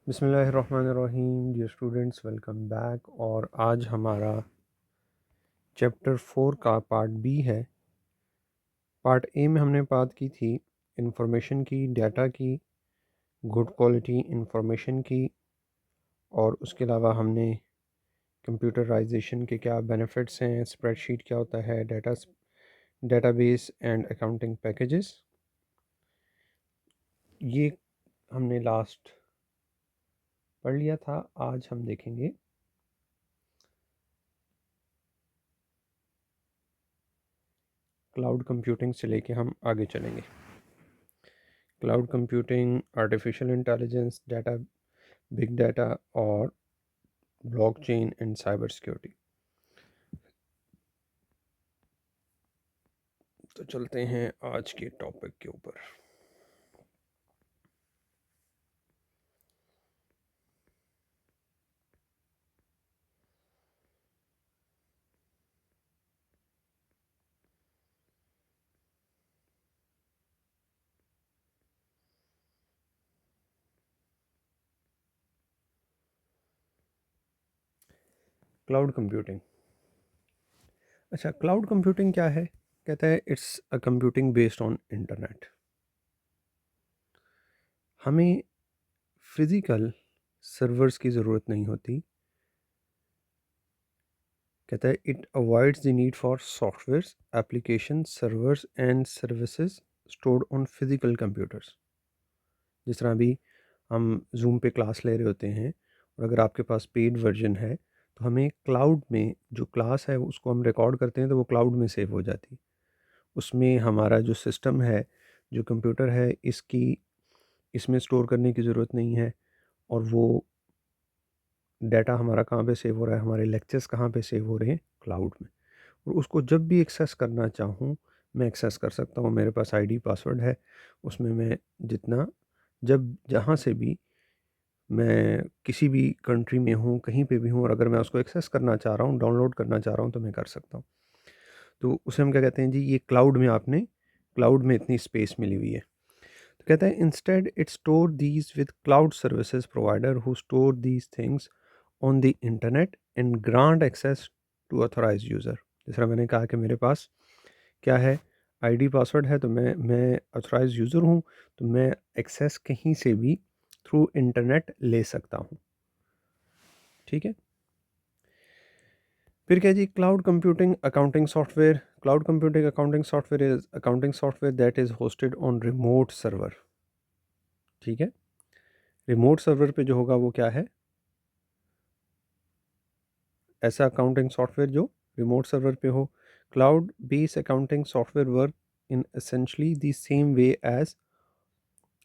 बिस्मिल्लाहिर्रहमानिर्रहीम। Dear students, welcome back. और आज हमारा चैप्टर 4 का पार्ट बी है। पार्ट ए में हमने बात की थी इंफॉर्मेशन की, डाटा की, गुड क्वालिटी इंफॉर्मेशन की, और उसके अलावा हमने कंप्यूटराइजेशन के क्या बेनिफिट्स हैं, स्प्रेडशीट क्या होता है, डेटाबेस एंड अकाउंटिंग पैकेजेस, ये हमने लास्ट पढ़ लिया था। आज हम देखेंगे क्लाउड कंप्यूटिंग से लेके हम आगे चलेंगे। Cloud computing, artificial intelligence, data, big data और ब्लॉकचेन एंड साइबर सिक्योरिटी। तो चलते हैं आज के टॉपिक के ऊपर। Cloud computing. अच्छा, क्लाउड कंप्यूटिंग क्या है? कहता है it's a computing based on internet. हमें फिज़िकल सर्वर्स की ज़रूरत नहीं होती। कहता है it avoids the need for softwares, application, servers and services stored on physical computers. जिस तरह अभी हम जूम पे क्लास ले रहे होते हैं, और अगर आपके पास पेड वर्जन है तो हमें क्लाउड में जो क्लास है उसको हम रिकॉर्ड करते हैं तो वो क्लाउड में सेव हो जाती। उसमें हमारा जो सिस्टम है, जो कंप्यूटर है, इसमें स्टोर करने की ज़रूरत नहीं है। और वो डाटा हमारा कहाँ पे सेव हो रहा है, हमारे लेक्चर्स कहाँ पे सेव हो रहे हैं? क्लाउड में। और उसको जब भी एक्सेस करना चाहूँ मैं एक्सेस कर सकता हूँ। मेरे पास आईडी पासवर्ड है, उसमें मैं जितना जब जहाँ से भी मैं किसी भी कंट्री में हूँ, कहीं पे भी हूँ, और अगर मैं उसको एक्सेस करना चाह रहा हूँ, डाउनलोड करना चाह रहा हूँ, तो मैं कर सकता हूँ। तो उसे हम क्या कहते हैं जी? ये क्लाउड में आपने क्लाउड में इतनी स्पेस मिली हुई है। तो कहते हैं instead it store these with cloud services provider who store these things on the internet and grant access to authorise user. जिस तरह मैंने कहा कि मेरे पास क्या है, आईडी पासवर्ड है, तो मैं ऑथराइज यूज़र हूँ, तो मैं एक्सेस कहीं से भी थ्रू इंटरनेट ले सकता हूँ। ठीक है। फिर क्या जी? Cloud computing accounting software. Cloud computing accounting software is accounting software that is hosted on remote server. ठीक है। रिमोट सर्वर पे जो होगा वो क्या है? ऐसा अकाउंटिंग सॉफ्टवेयर जो रिमोट सर्वर पे हो। Cloud based accounting software work in essentially the same way as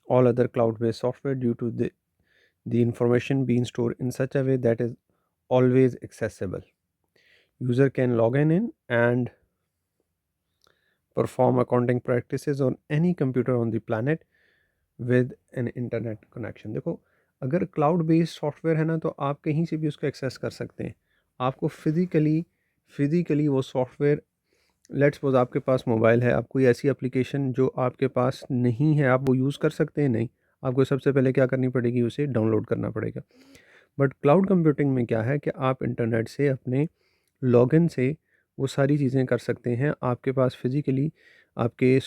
all other cloud-based software due to the information being stored in such a way that is always accessible. User can log in and perform accounting practices on any computer on the planet with an internet connection। देखो, अगर cloud based software है ना, तो आप कहीं से भी उसको एक्सेस कर सकते हैं। आपको फिज़िकली वो सॉफ्टवेयर, लेट्स सपोज आपके पास मोबाइल है, आप कोई ऐसी एप्लीकेशन जो आपके पास नहीं है आप वो यूज़ कर सकते हैं? नहीं। आपको सबसे पहले क्या करनी पड़ेगी? उसे डाउनलोड करना पड़ेगा। बट क्लाउड कंप्यूटिंग में क्या है कि आप इंटरनेट से अपने लॉगिन से वो सारी चीज़ें कर सकते हैं। आपके पास फिज़िकली आपके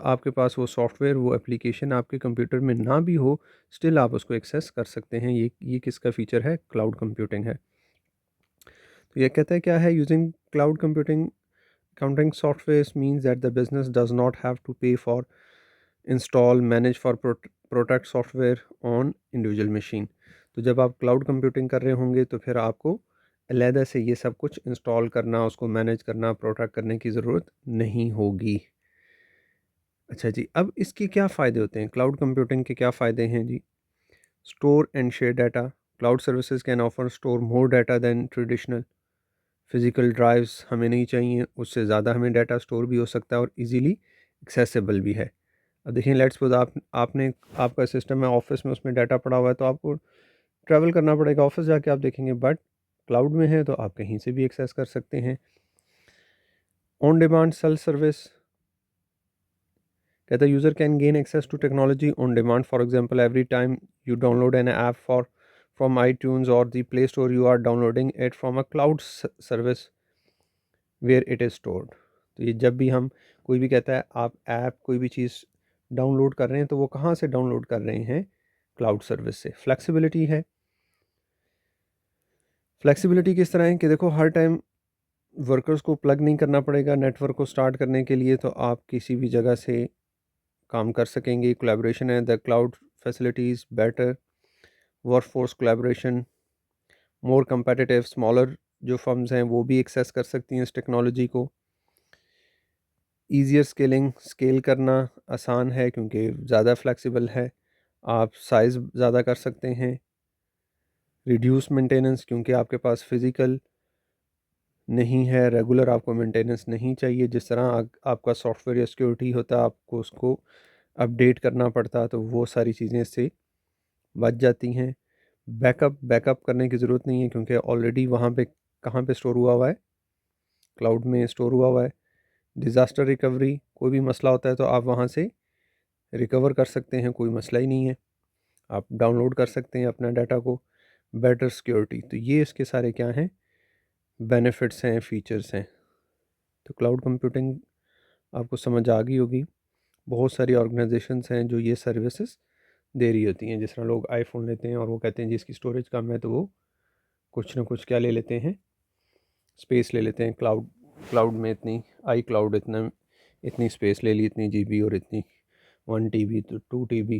आपके पास वो सॉफ्टवेयर, वो एप्लीकेशन आपके कंप्यूटर में ना भी हो, स्टिल आप उसको एक्सेस कर सकते हैं। ये किसका फ़ीचर है? क्लाउड कंप्यूटिंग है। तो ये कहता है क्या है? Using cloud computing accounting software means that the business does not have to pay for, install, manage for protect software on individual machine। तो जब आप क्लाउड कंप्यूटिंग कर रहे होंगे तो फिर आपको अलहदा से ये सब कुछ इंस्टॉल करना, उसको मैनेज करना, प्रोटेक्ट करने की ज़रूरत नहीं होगी। अच्छा जी, अब इसके क्या फ़ायदे होते हैं? क्लाउड कंप्यूटिंग के क्या फ़ायदे हैं जी? Store and share data. Cloud services can offer store more data than traditional physical drives. हमें नहीं चाहिए, उससे ज़्यादा हमें डाटा स्टोर भी हो सकता है और इजीली एक्सेसिबल भी है। अब देखिए, लेट्स सपोज आपने आपका सिस्टम है ऑफिस में, उसमें डाटा पड़ा हुआ है, तो आपको ट्रैवल करना पड़ेगा, ऑफिस जाके आप देखेंगे। बट क्लाउड में है तो आप कहीं से भी एक्सेस कर सकते हैं। On demand self service. कहता है user can gain access to technology on demand. For example, every time you download an app from iTunes or the Play Store, you are downloading it from a cloud service where it is stored. तो ये जब भी हम कोई भी कहता है आप ऐप कोई भी चीज़ डाउनलोड कर रहे हैं तो वो कहाँ से डाउनलोड कर रहे हैं, क्लाउड सर्विस से। फ्लेक्सिबिलिटी है, फ्लेक्सिबिलिटी किस तरह है कि देखो हर टाइम वर्कर्स को प्लग नहीं करना पड़ेगा नेटवर्क को स्टार्ट करने के लिए, तो आप किसी भी जगह से काम कर सकेंगे। कोलैबोरेशन है, the cloud facilities better workforce collaboration, more competitive, smaller जो फर्म्स हैं वो भी एक्सेस कर सकती हैं इस टेक्नोलॉजी को। ईजियर स्केलिंग, स्केल करना आसान है क्योंकि ज़्यादा फ्लेक्सिबल है, आप साइज़ ज़्यादा कर सकते हैं। रिड्यूस मेंटेनेंस, क्योंकि आपके पास फिज़िकल नहीं है, रेगुलर आपको मेंटेनेंस नहीं चाहिए। जिस तरह आपका सॉफ्टवेयर या सिक्योरिटी होता है आपको उसको अपडेट करना पड़ता, तो वो सारी चीज़ें इससे बच जाती हैं। बैकअप करने की ज़रूरत नहीं है क्योंकि ऑलरेडी वहाँ पे कहाँ पे स्टोर हुआ है, क्लाउड में स्टोर हुआ है। डिज़ास्टर रिकवरी, कोई भी मसला होता है तो आप वहाँ से रिकवर कर सकते हैं, कोई मसला ही नहीं है, आप डाउनलोड कर सकते हैं अपना डाटा को। बेटर सिक्योरिटी, तो ये इसके सारे क्या हैं, बेनिफिट्स हैं, फीचर्स हैं। तो क्लाउड कंप्यूटिंग आपको समझ आ गई होगी। बहुत सारी ऑर्गेनाइजेशंस हैं जो ये सर्विसेज दे रही होती हैं। जिस तरह लोग आईफोन लेते हैं और वो कहते हैं जिसकी स्टोरेज कम है तो वो कुछ ना कुछ क्या ले लेते हैं, स्पेस ले लेते हैं। क्लाउड में इतनी आई क्लाउड इतनी स्पेस ले ली, इतनी जीबी और इतनी 1 TB तो 2 TB।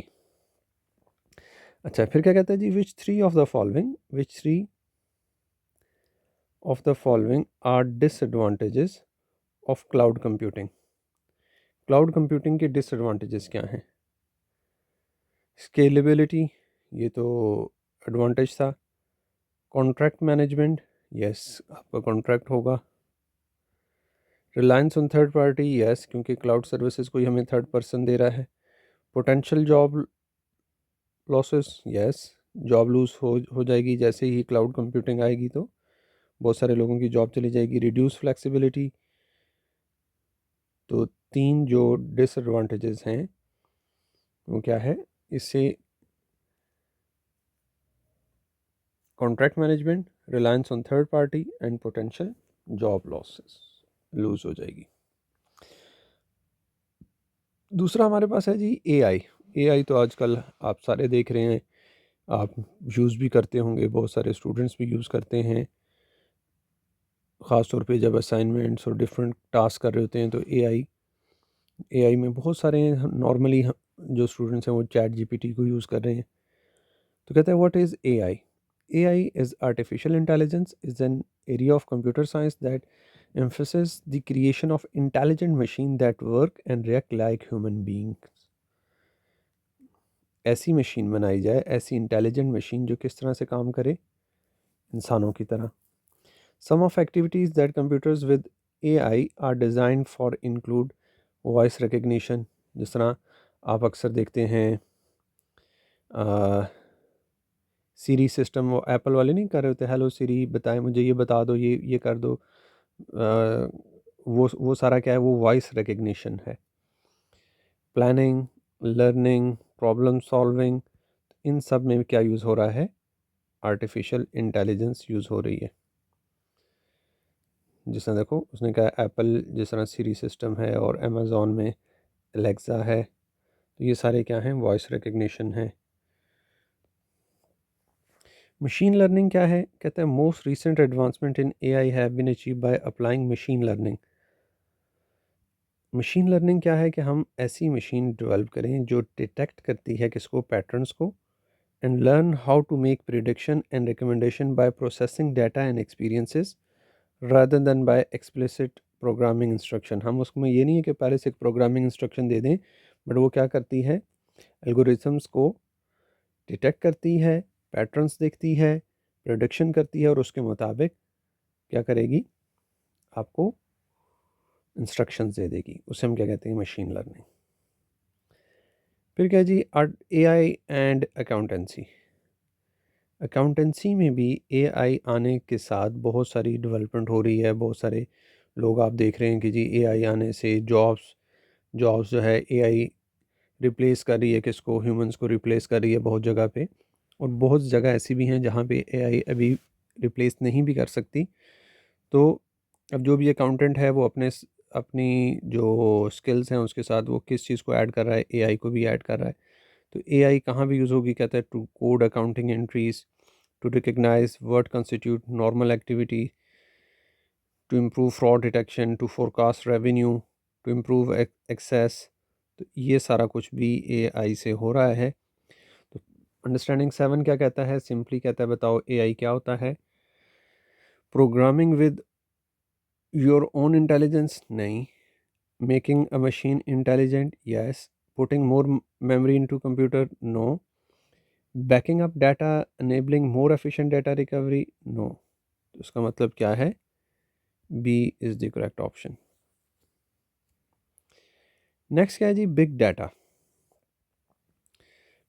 अच्छा, फिर क्या कहता है जी, which three of the following are disadvantages of cloud computing. Cloud computing के डिसएडवांटेजेस क्या हैं? स्केलेबिलिटी, ये तो एडवांटेज था। कॉन्ट्रैक्ट मैनेजमेंट, यस आपका कॉन्ट्रैक्ट होगा। Reliance on third party, yes क्योंकि क्लाउड सर्विसेज कोई हमें थर्ड पर्सन दे रहा है। Potential job losses, yes job lose हो जाएगी जैसे ही क्लाउड कंप्यूटिंग आएगी, तो बहुत सारे लोगों की जॉब चली जाएगी। रिड्यूस फ्लेक्सिबिलिटी, तो 3 जो डिसएडवांटेजेस हैं वो क्या है इससे, contract management, reliance on third party and potential job losses, lose हो जाएगी। दूसरा हमारे पास है जी एआई तो आजकल आप सारे देख रहे हैं, आप यूज़ भी करते होंगे, बहुत सारे स्टूडेंट्स भी यूज़ करते हैं। ख़ास तौर पे जब असाइनमेंट्स और डिफरेंट टास्क कर रहे होते हैं तो एआई में बहुत सारे नॉर्मली जो स्टूडेंट्स हैं वो चैट जीपीटी को यूज़ कर रहे हैं। तो कहते हैं what is AI? AI is artificial intelligence, is an area of computer science that emphasizes the creation of intelligent machine that work and react like human beings। ऐसी मशीन बनाई जाए, ऐसी इंटेलिजेंट मशीन जो किस तरह से काम करे, इंसानों की तरह। Some of activities that computers with AI are designed for include voice recognition, जिस तरह आप अक्सर देखते हैं सीरी सिस्टम, वो एप्पल वाले नहीं कर रहे होते, हेलो सीरी बताएं मुझे ये बता दो, ये कर दो, वो सारा क्या है, वो वॉइस रिकग्निशन है। प्लानिंग, लर्निंग, प्रॉब्लम सॉल्विंग, इन सब में क्या यूज़ हो रहा है, आर्टिफिशियल इंटेलिजेंस यूज़ हो रही है। जिस तरह देखो उसने कहा एप्पल जिस तरह सीरी सिस्टम है और अमेज़ॉन में एलेक्सा है, तो ये सारे क्या हैं, वॉइस रिकग्निशन है। मशीन लर्निंग क्या है? कहते हैं most recent advancement in AI have been achieve by applying machine learning. Machine learning क्या है कि हम ऐसी मशीन डेवलप करें जो डिटेक्ट करती है किसको, पैटर्न्स को, and learn how to make prediction and recommendation by processing data and experiences rather than by explicit programming instruction. हम उसमें ये नहीं है कि पहले से एक प्रोग्रामिंग इंस्ट्रक्शन दे दें, बट वो क्या करती है, एल्गोरिथम्स को डिटेक्ट करती है, पैटर्न्स देखती है, प्रेडिक्शन करती है और उसके मुताबिक क्या करेगी, आपको इंस्ट्रक्शंस दे देगी। उसे हम क्या कहते हैं, मशीन लर्निंग। फिर क्या जी, एआई एंड अकाउंटेंसी। अकाउंटेंसी में भी एआई आने के साथ बहुत सारी डेवलपमेंट हो रही है। बहुत सारे लोग आप देख रहे हैं कि जी एआई आने से जॉब्स जो है एआई रिप्लेस कर रही है किसको, ह्यूमंस को रिप्लेस कर रही है बहुत जगह पे। और बहुत जगह ऐसी भी हैं जहाँ पे एआई अभी रिप्लेस नहीं भी कर सकती। तो अब जो भी अकाउंटेंट है वो अपनी जो स्किल्स हैं उसके साथ वो किस चीज़ को ऐड कर रहा है, एआई को भी ऐड कर रहा है। तो एआई कहाँ भी यूज़ होगी, कहता है to code accounting entries, to recognise word constitute normal activity, to improve fraud detection, to forecast revenue, to improve access. तो ये सारा कुछ भी एआई से हो रहा है। तो अंडरस्टैंडिंग 7 क्या कहता है, सिंपली कहता है बताओ एआई क्या होता है। Programming with your own intelligence, नहीं। Making a machine intelligent, yes. Putting more memory into computer, no. Backing up data, enabling more efficient data recovery, no. तो इसका मतलब क्या है, B is the correct option. Next क्या है जी, big data.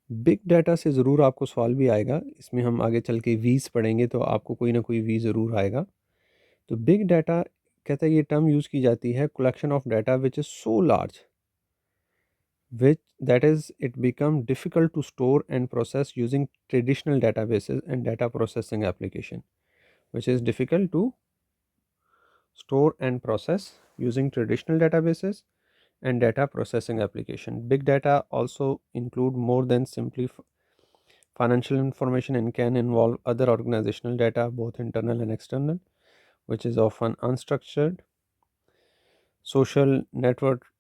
Big data से ज़रूर आपको सवाल भी आएगा, इसमें हम आगे चल के वीज पढ़ेंगे तो आपको कोई ना कोई वी ज़रूर आएगा। तो बिग डाटा कहता है ये टर्म यूज़ की जाती है collection of data which is so large which that is it become difficult to store and process using traditional databases and data processing application, which is difficult to store and process using traditional databases and data processing application. Big data also include more than simply financial information and can involve other organizational data, both internal and external, which is often unstructured, social network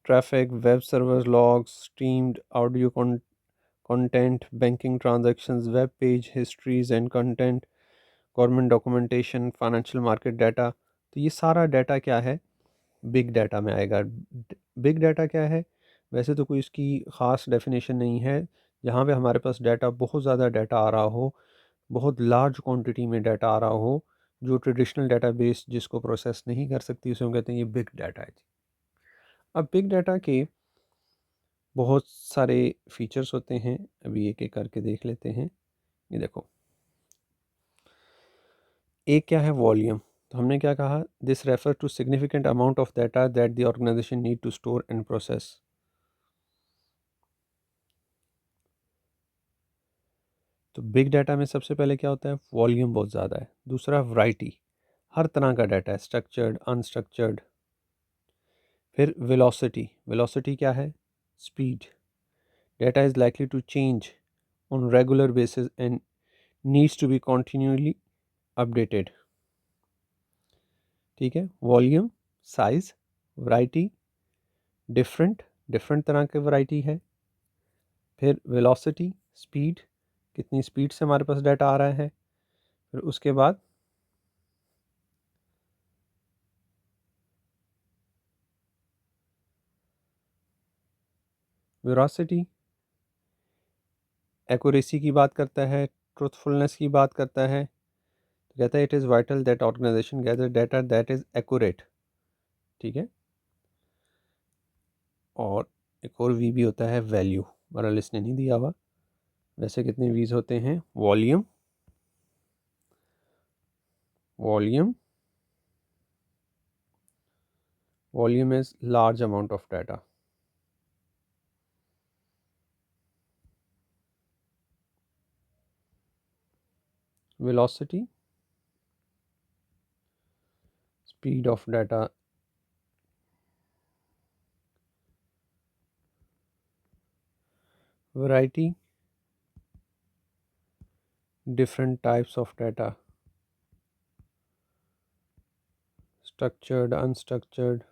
traffic, web server logs, streamed audio content, banking transactions, web page histories and content, government documentation, financial market data. तो ये सारा data क्या है, big data में आएगा। Big data क्या है, वैसे तो कोई इसकी ख़ास डेफिनेशन नहीं है। जहाँ पे हमारे पास डाटा, बहुत ज़्यादा डाटा आ रहा हो, बहुत लार्ज क्वांटिटी में डाटा आ रहा हो, जो ट्रेडिशनल डाटाबेस जिसको प्रोसेस नहीं कर सकती, उसे हम कहते हैं ये बिग डाटा है। अब बिग डाटा के बहुत सारे फीचर्स होते हैं, अभी एक एक करके देख लेते हैं। ये देखो, एक क्या है, वॉल्यूम। तो हमने क्या कहा, this refer to significant amount of data that the organisation need to store and process. तो बिग डाटा में सबसे पहले क्या होता है, वॉल्यूम बहुत ज़्यादा है। दूसरा वैरायटी, हर तरह का डाटा है, स्ट्रक्चर्ड, अनस्ट्रक्चर्ड। फिर वेलोसिटी, वेलोसिटी क्या है, speed. Data is likely to change on regular basis and needs to be continuously updated. ठीक है, volume, size, variety, different, different तरह के वैरायटी है। फिर वेलोसिटी, स्पीड, कितनी स्पीड से हमारे पास डाटा आ रहा है। फिर उसके बाद वेरोसिटी, एक्यूरेसी की बात करता है, ट्रूथफुलनेस की बात करता है। तो कहता है it is vital that organisation gather data that is accurate. ठीक है, और एक और वी भी होता है, वैल्यू। हमारा लिस्ट ने नहीं दिया हुआ, वैसे कितने वीज होते हैं, volume, volume, volume is large amount of data. Velocity, speed of data. Variety, different types of data, structured, unstructured।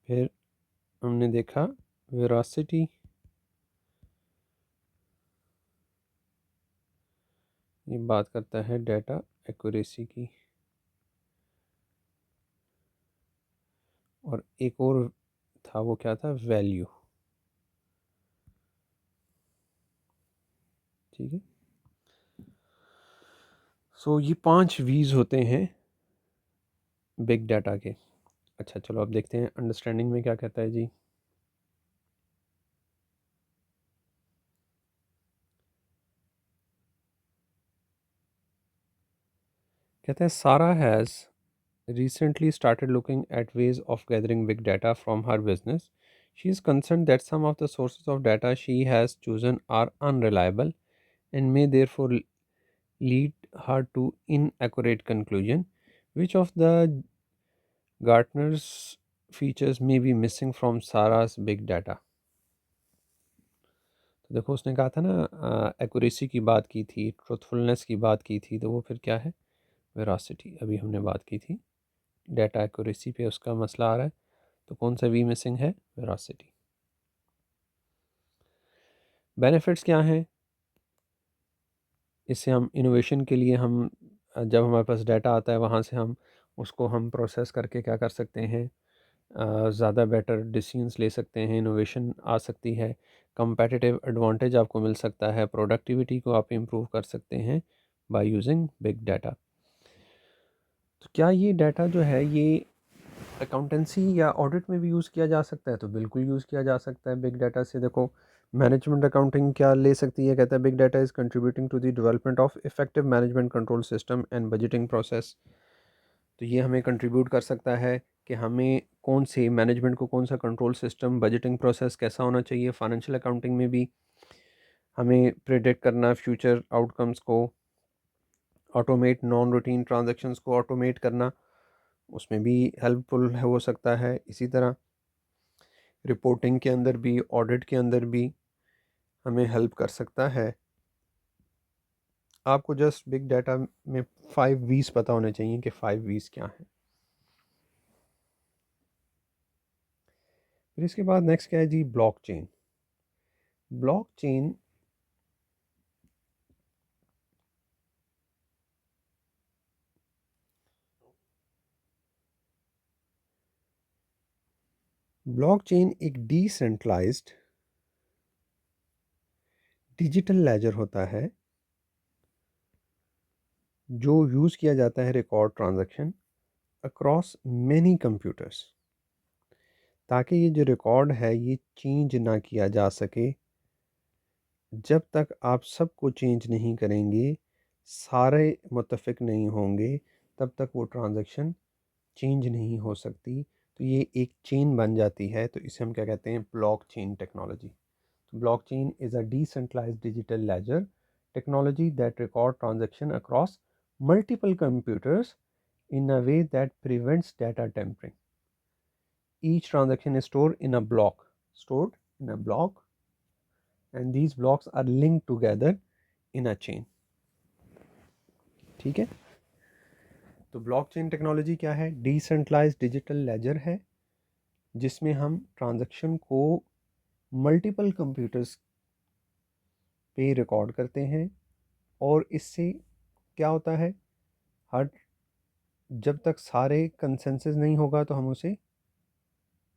फिर हमने देखा वेरासिटी, ये बात करता है डाटा एक्यूरेसी की। और एक और था, वो क्या था, वैल्यू। ठीक है, सो ये 5 वीज होते हैं बिग डाटा के। अच्छा चलो अब देखते हैं अंडरस्टैंडिंग में क्या कहता है जी। कहता है सारा has recently started looking at ways of gathering big data from her business She is concerned that some of the sources of data she has chosen are unreliable and may therefore lead her to inaccurate conclusion. Which of the Gartner's features may be missing from Sarah's big data? तो देखो उसने कहा था ना, accuracy की बात की थी, ट्रुथफुलनेस की बात की थी, तो वो फिर क्या है? वेरासिटी। अभी हमने बात की थी डाटा एक्यूरेसी पे, उसका मसला आ रहा है, तो कौन सा वी मिसिंग है? वेरासिटी। बेनिफिट्स क्या हैं? इससे हम इनोवेशन के लिए हम जब हमारे पास डाटा आता है वहाँ से हम उसको हम प्रोसेस करके क्या कर सकते हैं? ज़्यादा बेटर डिसीजंस ले सकते हैं, इनोवेशन आ सकती है, कंपेटिटिव एडवांटेज आपको मिल सकता है, प्रोडक्टिविटी को आप इम्प्रूव कर सकते हैं बाय यूजिंग बिग डाटा। तो क्या ये डाटा जो है ये अकाउंटेंसी या ऑडिट में भी यूज़ किया जा सकता है? तो बिल्कुल यूज़ किया जा सकता है बिग डाटा से। देखो मैनेजमेंट अकाउंटिंग क्या ले सकती है? कहता है big data is contributing to the development of effective management control system and budgeting process. तो ये हमें कंट्रीब्यूट कर सकता है कि हमें कौन से मैनेजमेंट को कौन सा कंट्रोल सिस्टम, बजटिंग प्रोसेस कैसा होना चाहिए। फाइनेंशियल अकाउंटिंग में भी हमें प्रेडिक्ट करना फ्यूचर आउटकम्स को, ऑटोमेट नॉन रूटीन ट्रांजैक्शंस को ऑटोमेट करना, उसमें भी हेल्पफुल हो सकता है। इसी तरह रिपोर्टिंग के अंदर भी, ऑडिट के अंदर भी हमें हेल्प कर सकता है। आपको जस्ट बिग डाटा में 5 V's पता होने चाहिए कि 5 V's क्या हैं। फिर इसके बाद नेक्स्ट क्या है जी? ब्लॉकचेन। ब्लॉकचेन ब्लॉकचेन एक डिसेंट्रलाइज्ड डिजिटल लेजर होता है जो यूज़ किया जाता है record transaction across many computers, ताकि ये जो रिकॉर्ड है ये चेंज ना किया जा सके। जब तक आप सबको चेंज नहीं करेंगे, सारे मुत्तफिक नहीं होंगे, तब तक वो ट्रांजैक्शन चेंज नहीं हो सकती। तो ये एक चेन बन जाती है, तो इसे हम क्या कहते हैं? Blockchain technology. Blockchain is a decentralised digital ledger technology that record transaction across multiple computers in a way that prevents data tampering. Each transaction is stored in a block, and these blocks are linked together in a chain. ठीक है? तो blockchain technology क्या है? Decentralised digital laser है जिसमें हम transaction को multiple computers पे रिकॉर्ड करते हैं, और इससे क्या होता है? हर जब तक सारे कंसेंसस नहीं होगा तो हम उसे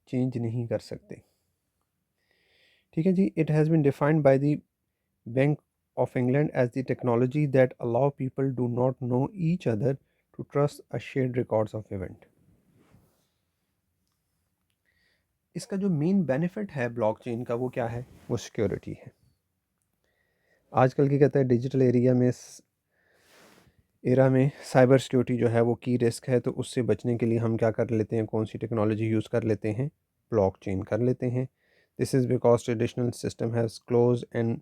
चेंज नहीं कर सकते। ठीक है जी। It has been defined by the Bank of England as the technology that allow people do not know each other to trust a shared records of event. इसका जो मेन बेनिफिट है ब्लॉकचेन का वो क्या है? वो सिक्योरिटी है। आजकल की कहते हैं डिजिटल एरा में साइबर सिक्योरिटी जो है वो की रिस्क है, तो उससे बचने के लिए हम क्या कर लेते हैं? कौन सी टेक्नोलॉजी यूज़ कर लेते हैं? ब्लॉकचेन कर लेते हैं। This is because traditional system has close and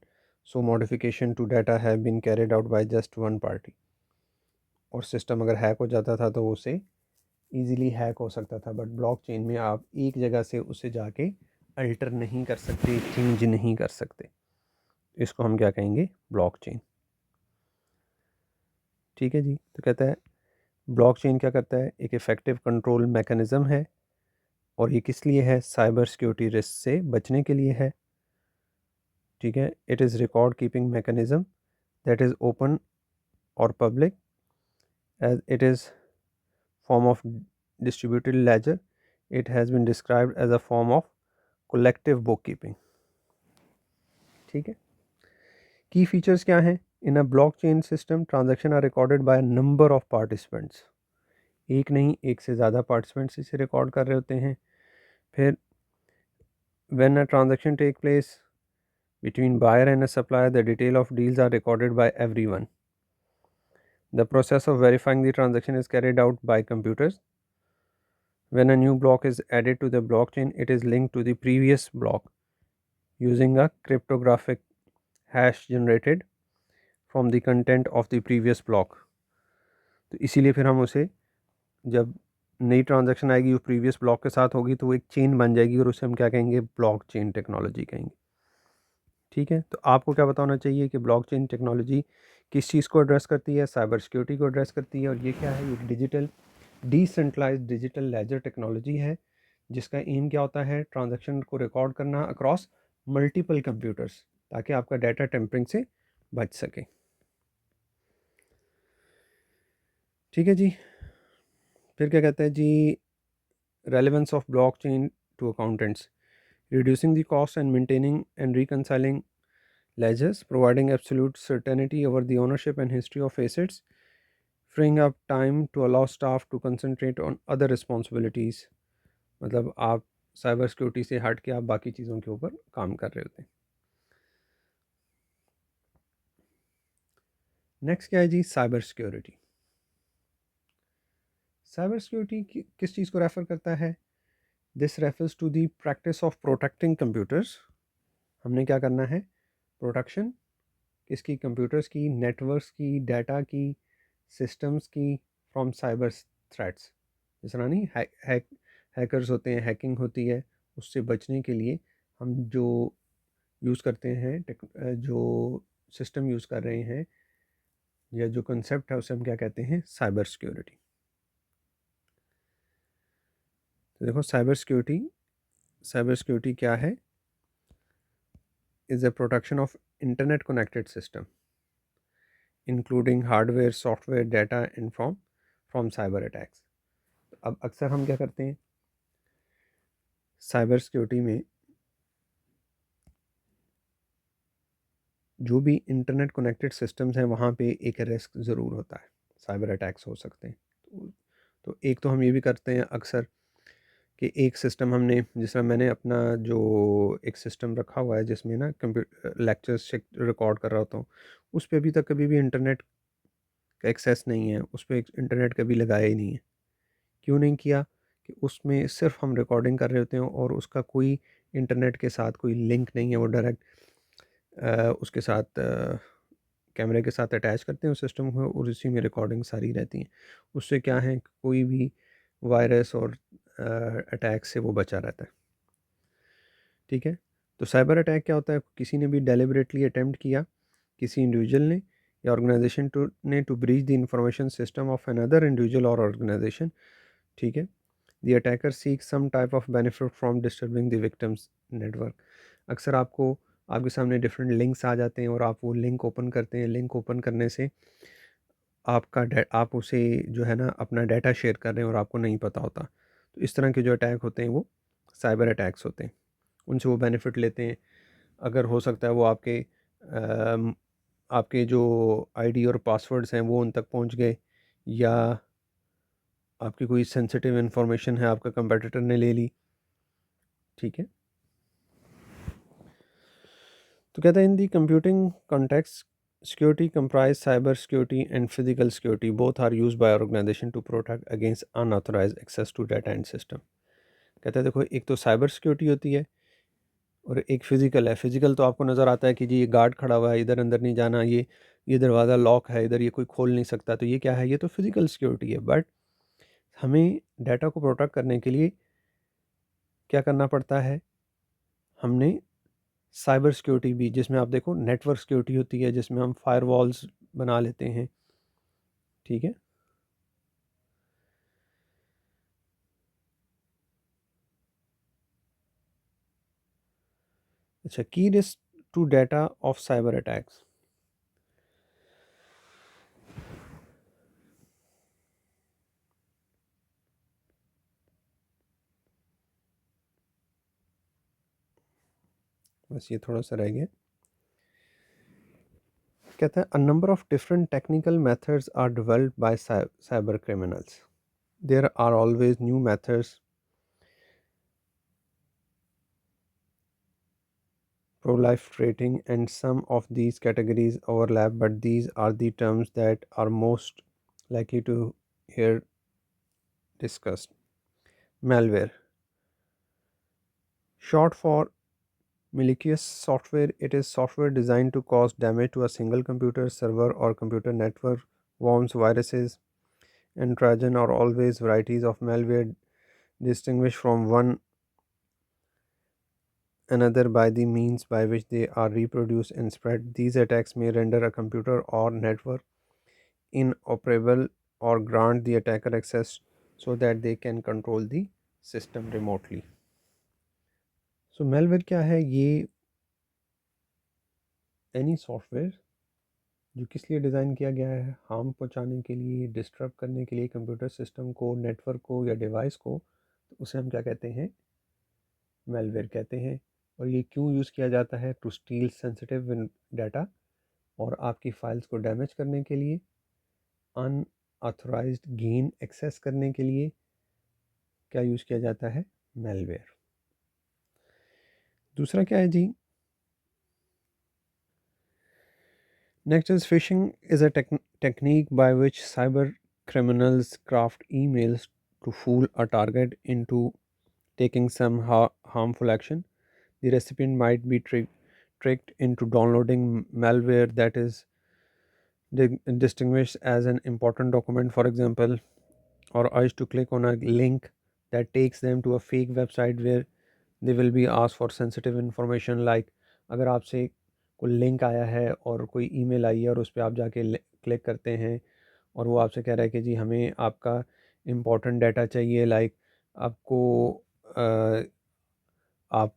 so modification to data have been carried out by just one party. और सिस्टम अगर हैक हो जाता था तो उसे ईज़िली हैक हो सकता था, बट ब्लॉकचेन में आप एक जगह से उसे जाके अल्टर नहीं कर सकते, चेंज नहीं कर सकते। इसको हम क्या कहेंगे? ब्लॉकचेन। ठीक है जी। तो कहता है ब्लॉकचेन क्या करता है? एक इफ़ेक्टिव कंट्रोल मैकेनिज़्म है, और ये किस लिए है? साइबर सिक्योरिटी रिस्क से बचने के लिए है। ठीक है। It is record keeping mechanism that is open और public, as it is form of distributed ledger. It has been described as a form of collective bookkeeping. ठीक है। की फीचर्स क्या हैं? In a blockchain system transaction are recorded by number of participants. एक नहीं, एक से ज़्यादा पार्टिसिपेंट्स इसे रिकॉर्ड कर रहे होते हैं। फिर when a transaction take place between buyer and a supplier, the detail of deals are recorded by everyone. The process of verifying the transaction is carried out by computers. When a new block is added to the blockchain, it is linked to the previous block using a cryptographic hash generated from the content of the previous block. तो इसीलिए फिर हम उसे जब नई transaction आएगी वो previous block के साथ होगी तो वो एक चेन बन जाएगी और उसे हम क्या कहेंगे, ब्लॉक चेन टेक्नोलॉजी कहेंगे। ठीक है, तो आपको क्या पता होना चाहिए कि ब्लॉक चेन टेक्नोलॉजी किस चीज़ को एड्रेस करती है, साइबर सिक्योरिटी को एड्रेस करती है। और ये क्या है, ये digital decentralised digital ledger technology है जिसका एम क्या होता है, ट्रांजैक्शन को रिकॉर्ड करना अक्रॉस मल्टीपल कंप्यूटर्स ताकि आपका डाटा टेम्परिंग से बच सके। ठीक है जी, फिर क्या कहते हैं जी, relevance of blockchain to accountants, reducing the cost and maintaining and reconciling ledgers, providing absolute certainty over the ownership and history of assets, freeing up time to allow staff to concentrate on other responsibilities। मतलब आप cyber security से हट के आप बाकी चीज़ों के ऊपर काम कर रहे होते हैं। नेक्स्ट क्या है जी, साइबर सिक्योरिटी। साइबर सिक्योरिटी किस चीज़ को रेफ़र करता है, this refers to the practice of protecting computers. हमने क्या करना है, प्रोटेक्शन किसकी, कंप्यूटर्स की, नेटवर्क्स की, डाटा की, सिस्टम्स की, फ्रॉम साइबर थ्रेट्स। जिस तरह नहीं हैकर्स होते हैं, हैकिंग होती है, उससे बचने के लिए हम जो यूज़ करते हैं जो सिस्टम यूज़ कर रहे हैं या जो कंसेप्ट है उसे हम क्या कहते हैं, साइबर सिक्योरिटी। तो देखो साइबर सिक्योरिटी क्या है, is a protection of internet connected system including hardware, software, data and from cyber attacks. अब अक्सर हम क्या करते हैं साइबर सिक्योरिटी में, जो भी इंटरनेट कनेक्टेड सिस्टम्स हैं वहाँ पे एक रिस्क ज़रूर होता है, साइबर अटैक्स हो सकते हैं। तो एक तो हम ये भी करते हैं अक्सर कि एक सिस्टम हमने, जिस तरह मैंने अपना जो एक सिस्टम रखा हुआ है जिसमें ना कंप्यूटर लेक्चर्स रिकॉर्ड कर रहा होता हूँ, उस पर अभी तक कभी भी इंटरनेट का एक्सेस नहीं है, उस पर इंटरनेट कभी लगाया ही नहीं है। क्यों नहीं किया, कि उसमें सिर्फ हम रिकॉर्डिंग कर रहे होते हैं और उसका कोई इंटरनेट के साथ कोई लिंक नहीं है, वो डायरेक्ट उसके साथ कैमरे के साथ अटैच करते हैं उस सिस्टम को और उसी में रिकॉर्डिंग सारी रहती हैं। उससे क्या है, कोई भी वायरस और अटैक से वो बचा रहता है। ठीक है, तो साइबर अटैक क्या होता है, किसी ने भी डेलिबरेटली अटेम्प्ट किया, किसी इंडिविजुअल ने या ऑर्गेनाइजेशन ने to breach the information system of another individual और ऑर्गेनाइजेशन। ठीक है, the attacker seek some type of benefit from disturbing the victim's network. अक्सर आपके सामने डिफरेंट लिंक्स आ जाते हैं और आप वो लिंक ओपन करते हैं, लिंक ओपन करने से आप उसे जो है ना अपना डाटा शेयर कर रहे हैं और आपको नहीं पता होता। तो इस तरह के जो अटैक होते हैं वो साइबर अटैक्स होते हैं, उनसे वो बेनिफिट लेते हैं। अगर हो सकता है वो आपके जो आईडी और पासवर्ड्स हैं वो उन तक पहुंच गए, या आपकी कोई सेंसिटिव इन्फॉर्मेशन है आपका कंपटीटर ने ले ली। ठीक है, तो कहते हैं in the computing context security comprise cyber security and physical security both are used by organisation to protect against unauthorised access to data and system. कहते हैं देखो, एक तो साइबर सिक्योरिटी होती है और एक फ़िज़िकल है। फ़िज़िकल तो आपको नज़र आता है कि जी ये गार्ड खड़ा हुआ है, इधर अंदर नहीं जाना, ये दरवाज़ा लॉक है, इधर ये कोई खोल नहीं सकता, तो ये क्या है, ये तो फ़िज़िकल सिक्योरिटी है। बट हमें डाटा को प्रोटेक्ट करने के लिए क्या करना पड़ता है, हमने साइबर सिक्योरिटी भी, जिसमें आप देखो नेटवर्क सिक्योरिटी होती है, जिसमें हम फायरवॉल्स बना लेते हैं। ठीक है, अच्छा, की risk to data of cyber attacks. बस ये थोड़ा सा रह गया। कहता है a number of different technical methods are developed by cyber criminals. There are always new methods proliferating, and some of these categories overlap, but these are the terms that are most likely to hear discussed. malware, short for malicious software. It is software designed to cause damage to a single computer, server, or computer network. Worms, viruses, and Trojan are always varieties of malware distinguished from one another by the means by which they are reproduced and spread. These attacks may render a computer or network inoperable or grant the attacker access so that they can control the system remotely. So malware क्या है? ये any software जो किस लिए design किया गया है, harm पहुंचाने के लिए, डिस्टर्ब करने के लिए कंप्यूटर सिस्टम को, नेटवर्क को या डिवाइस को, तो उसे हम क्या कहते हैं? मेलवेयर कहते हैं। और ये क्यों यूज़ किया जाता है? टू स्टील सेंसिटिव डाटा, और आपकी फाइल्स को डैमेज करने के लिए, अनऑथराइज्ड गेन एक्सेस करने के लिए क्या यूज़ किया जाता है? मेलवेयर। दूसरा क्या है जी? Next is phishing is a technique by which cyber criminals craft emails to fool a target into taking some harmful action. The recipient might be tricked into downloading malware that is distinguished as an important document, for example, or urged to click on a link that takes them to a fake website where they will be asked for sensitive information like अगर आपसे कोई link आया है और कोई email आई है और उस पर आप जाके क्लिक करते हैं और वो आपसे कह रहा है कि जी हमें आपका इम्पोर्टेंट डाटा चाहिए, लाइक आपको आप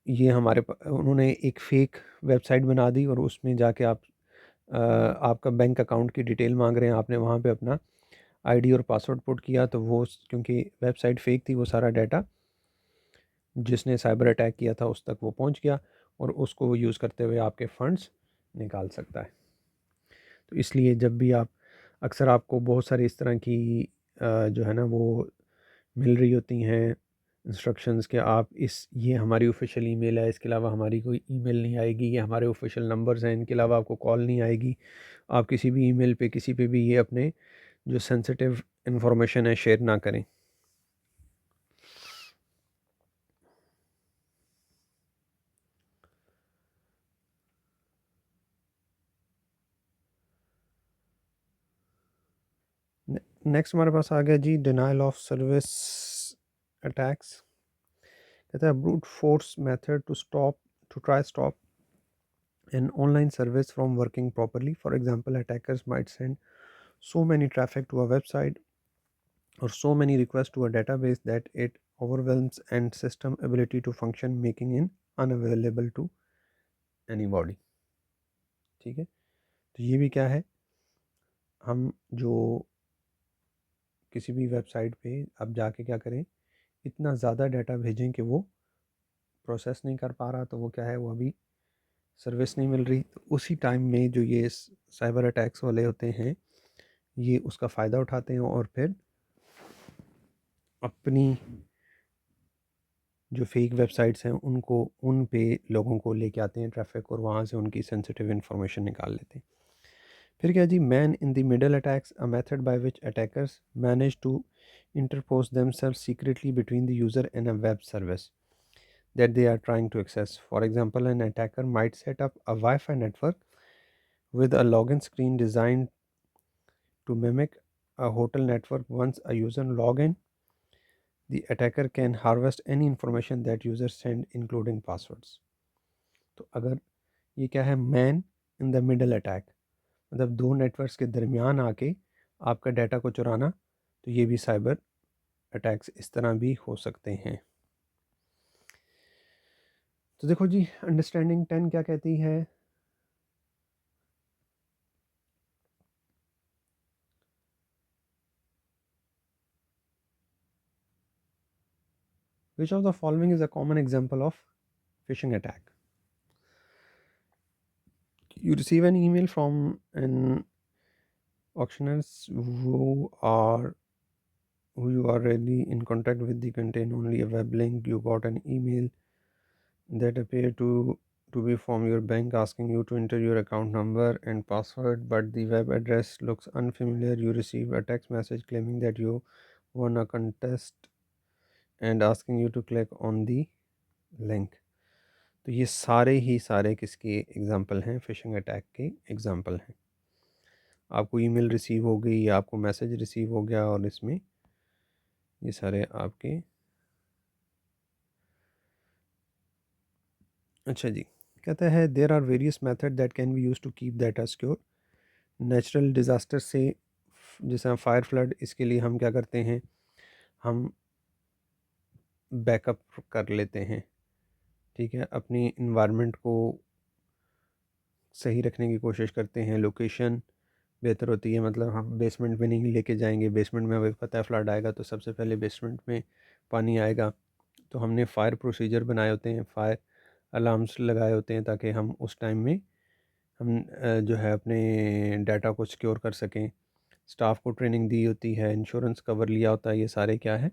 ये उन्होंने एक फ़ेक वेबसाइट बना दी और उसमें जाके आप आपका बैंक अकाउंट की डिटेल मांग रहे हैं, आपने वहाँ पे अपना आईडी और पासवर्ड पुट किया, तो वो क्योंकि वेबसाइट फ़ेक थी वो सारा डाटा जिसने साइबर अटैक किया था उस तक वो पहुँच गया और उसको वो यूज़ करते हुए आपके फंड्स निकाल सकता है। तो इसलिए जब भी आप अक्सर आपको बहुत सारी इस तरह की जो है ना वो मिल रही होती हैं इंस्ट्रक्शंस कि आप ये हमारी ऑफिशियल ईमेल है, इसके अलावा हमारी कोई ईमेल नहीं आएगी, ये हमारे ऑफिशियल नंबर्स हैं, इनके अलावा आपको कॉल नहीं आएगी, आप किसी भी ईमेल पे किसी पे भी ये अपने जो सेंसिटिव इंफॉर्मेशन है शेयर ना करें। नेक्स्ट हमारे पास आ गया जी डिनाइल ऑफ सर्विस अटैक्स। कहता है brute force method to try stop an online service from working properly. For example, attackers might send so many traffic to a website or so many requests to a database that it overwhelms and system ability to function, making it unavailable to anybody. ठीक है, तो ये भी क्या है, हम जो किसी भी वेबसाइट पे अब जाके क्या करें, इतना ज़्यादा डाटा भेजें कि वो प्रोसेस नहीं कर पा रहा, तो वो क्या है, वो अभी सर्विस नहीं मिल रही, तो उसी टाइम में जो ये साइबर अटैक्स वाले होते हैं ये उसका फ़ायदा उठाते हैं और फिर अपनी जो फेक वेबसाइट्स हैं उनको उन पे लोगों को लेके आते हैं ट्रैफिक और वहाँ से उनकी सेंसिटिव इन्फॉर्मेशन निकाल लेते हैं। फिर क्या जी, man in the middle attacks, a method by which attackers manage to interpose themselves secretly between the user and a web service that they are trying to access. For example, an attacker might set up a Wi-Fi network with a login screen designed to mimic a hotel network. Once a user log in, the attacker can harvest any information that user send including passwords. तो अगर ये क्या है, man in the middle attack, मतलब दो networks के दरमियान आके आपका डाटा को चुराना, तो ये भी साइबर अटैक्स इस तरह भी हो सकते हैं। तो देखो जी, अंडरस्टैंडिंग 10 क्या कहती है? Which of the following is a common example of phishing attack? You receive an email from an auctioneers who you are already in contact with. They contain only a web link. You got an email that appear to be from your bank asking you to enter your account number and password, but the web address looks unfamiliar. You receive a text message claiming that you won a contest and asking you to click on the link. तो ये सारे किसके example हैं, phishing attack के example हैं। आपको email receive हो गई या आपको मैसेज रिसीव हो गया और इसमें ये सारे आपके। अच्छा जी, कहता है there are various method that can be use to keep data secure. Natural disaster से, जैसे फायर फ्लड, इसके लिए हम क्या करते हैं, हम बैकअप कर लेते हैं, ठीक है, अपनी इन्वायरमेंट को सही रखने की कोशिश करते हैं। लोकेशन बेहतर होती है, मतलब हम बेसमेंट में नहीं लेके जाएंगे। बेसमेंट में हमें पता है फ्लड आएगा तो सबसे पहले बेसमेंट में पानी आएगा, तो हमने फ़ायर प्रोसीजर बनाए होते हैं, फ़ायर अलार्म्स लगाए होते हैं ताकि हम उस टाइम में हम जो है अपने डाटा को सिक्योर कर सकें। स्टाफ को ट्रेनिंग दी होती है, इंश्योरेंस कवर लिया होता है। ये सारे क्या है,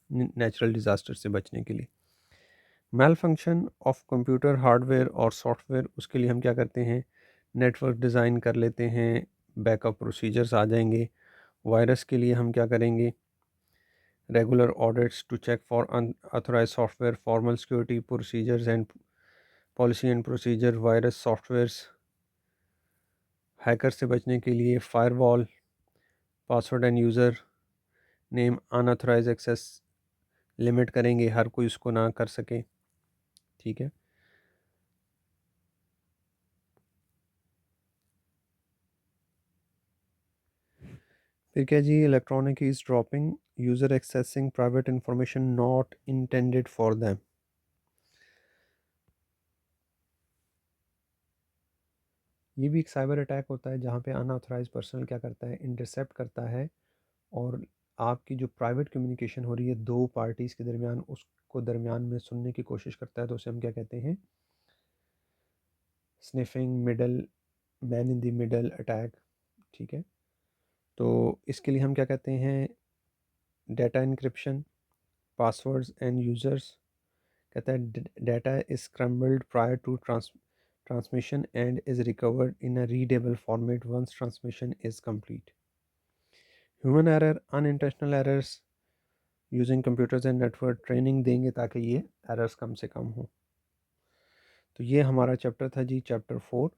नेचुरल डिज़ास्टर से बचने के लिए। Malfunction of computer hardware और सॉफ्टवेयर, उसके लिए हम क्या करते हैं, नेटवर्क डिज़ाइन कर लेते हैं, बैकअप प्रोसीजर्स आ जाएंगे। वायरस के लिए हम क्या करेंगे, regular audits to check for unauthorised software, formal security procedures and policy and procedure. Virus softwares, hacker से बचने के लिए firewall, password and user name unauthorise access limit करेंगे, हर कोई उसको ना कर सके, ठीक है। फिर क्या जी, electronic eavesdropping, user accessing private information not intended for them. ये भी एक साइबर अटैक होता है जहाँ पे अनऑथराइज पर्सन क्या करता है, इंटरसेप्ट करता है और आपकी जो प्राइवेट कम्युनिकेशन हो रही है दो पार्टीज़ के दरमियान, उसको दरमियान में सुनने की कोशिश करता है। तो उसे हम क्या कहते हैं, sniffing, middle man in the middle attack, ठीक है। तो इसके लिए हम क्या कहते हैं, data encryption, passwords and users. कहता है data is scrambled prior to transmission and is recovered in a readable format once transmission is complete. Human error, unintentional errors using computers and network, training देंगे ताकि ये errors कम से कम हो। तो ये हमारा चैप्टर था जी, चैप्टर 4।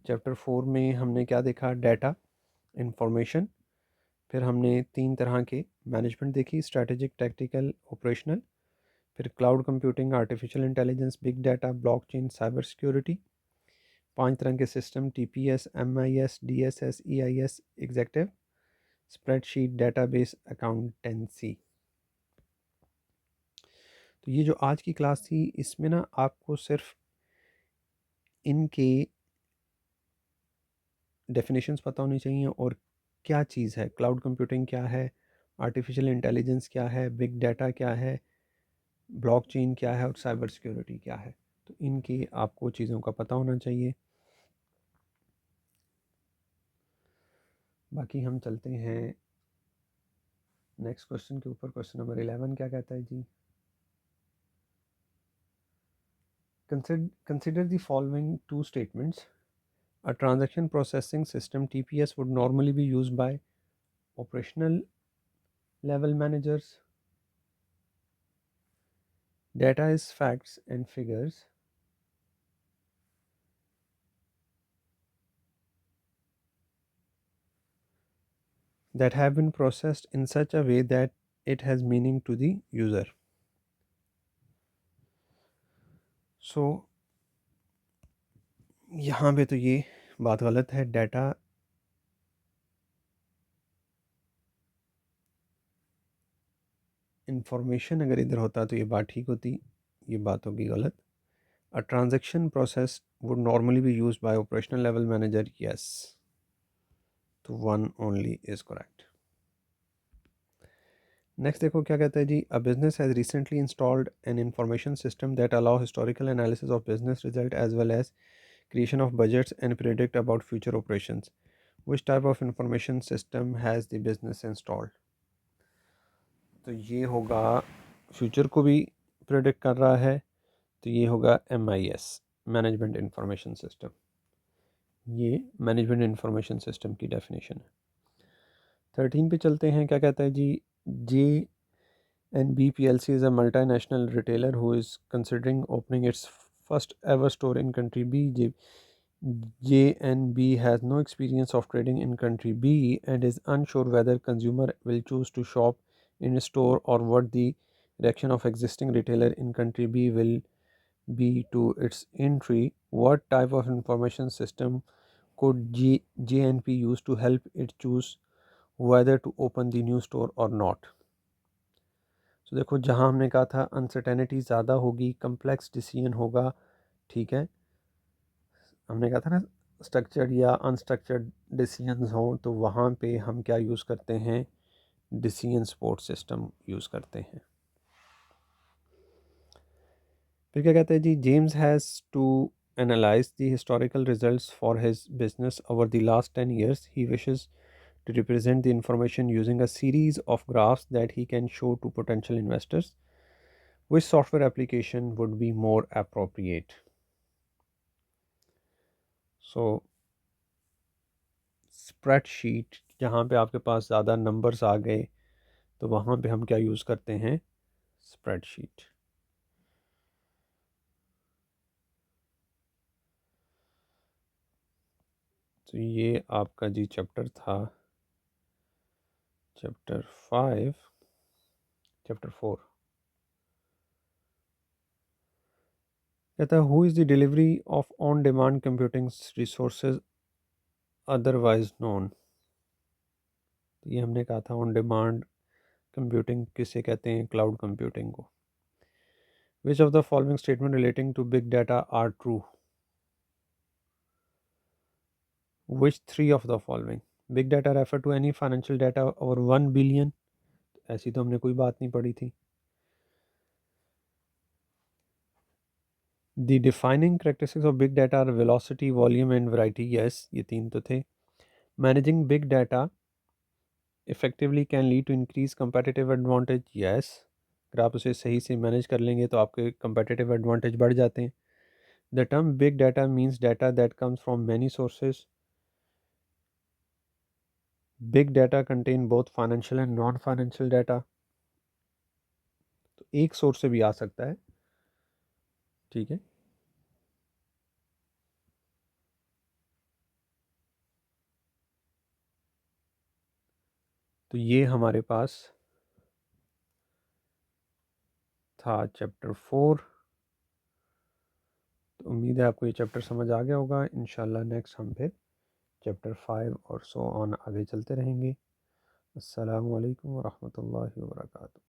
चैप्टर 4 में हमने क्या देखा, डाटा, इंफॉर्मेशन। फिर हमने 3 तरह के मैनेजमेंट देखी, स्ट्रैटेजिक, टैक्टिकल, ऑपरेशनल। फिर cloud computing, artificial intelligence, big data, blockchain, cyber security. 5 तरह के system, TPS, MIS, DSS, EIS, executive, spreadsheet, database, accountancy. तो ये जो आज की क्लास थी, इसमें ना आपको सिर्फ इनके डेफिनेशंस पता होनी चाहिए और क्या चीज़ है, क्लाउड कंप्यूटिंग क्या है, आर्टिफिशियल इंटेलिजेंस क्या है, बिग डाटा क्या है, ब्लॉकचेन क्या है और साइबर सिक्योरिटी क्या है। तो इनकी आपको चीज़ों का पता होना चाहिए। बाकी हम चलते हैं नेक्स्ट क्वेश्चन के ऊपर। क्वेश्चन नंबर 11 क्या कहता है जी, consider the following two statements. A transaction processing system TPS would normally be used by operational level managers. Data is facts and figures. That have been processed in such a way that it has meaning to the user. So यहाँ पे तो ये बात गलत है। Data information अगर इधर होता तो ये बात ठीक होती, ये बात होगी गलत। A transaction process would normally be used by operational level manager. Yes, तो one only is correct. Next देखो क्या कहता है जी, a business has recently installed an information system that allow historical analysis of business result as well as creation of budgets and predict about future operations. Which type of information system has the business installed? तो ये होगा, future को भी predict कर रहा है, तो ये होगा MIS, मैनेजमेंट इंफॉर्मेशन सिस्टम। ये मैनेजमेंट इंफॉर्मेशन सिस्टम की डेफिनेशन है। 13 पे चलते हैं, क्या कहता है जी, जे NB PLC is a multinational retailer who is considering opening its first ever store in country B. JNB has no experience of trading in country B and is unsure whether consumer will choose to shop in a store or what the reaction of existing retailer in country B will be to its entry. What type of information system could JNP use to help it choose whether to open the new store or not? तो देखो, जहाँ हमने कहा था uncertainty ज़्यादा होगी, complex decision होगा, ठीक है, हमने कहा था ना स्ट्रक्चर्ड या अनस्ट्रक्चर्ड डिसीजंस हों, तो वहाँ पे हम क्या यूज़ करते हैं, डिसीजन सपोर्ट सिस्टम यूज़ करते हैं। फिर क्या कहते हैं जी, James has to analyze the historical results for his business over the last 10 years. He wishes to represent the information using a series of graphs that he can show to potential investors. Which software application would be more appropriate? So spreadsheet, जहाँ पे आपके पास ज़्यादा numbers आ गए तो वहाँ पे हम क्या यूज़ करते हैं, स्प्रेडशीट। तो ये आपका जी चैप्टर था, चैप्टर 5, चैप्टर 4। कहता है who is the delivery of on demand computing resources otherwise known. ये हमने कहा था ऑन डिमांड कंप्यूटिंग किसे कहते हैं, क्लाउड कंप्यूटिंग को। Which of the following statement relating to big data are true. Which three of the following. Big data refer to any financial data over 1 billion, ऐसी तो हमने कोई बात नहीं पढ़ी थी। The defining characteristics of big data are velocity, volume and variety. Yes, ये तीन तो थे। Managing big data effectively can lead to increased competitive advantage. Yes, अगर आप उसे सही से मैनेज कर लेंगे तो आपके competitive advantage बढ़ जाते हैं। The term big data means data that comes from many sources. Big data contain both financial and non-financial data. तो एक सोर्स से भी आ सकता है, ठीक है। तो ये हमारे पास था चैप्टर 4। तो उम्मीद है आपको ये चैप्टर समझ आ गया होगा। इंशाल्लाह नेक्स्ट हम फिर चैप्टर 5 और सो ऑन आगे चलते रहेंगे। अस्सलामु अलैकुम वरहमतुल्लाहि वबरकातुहू।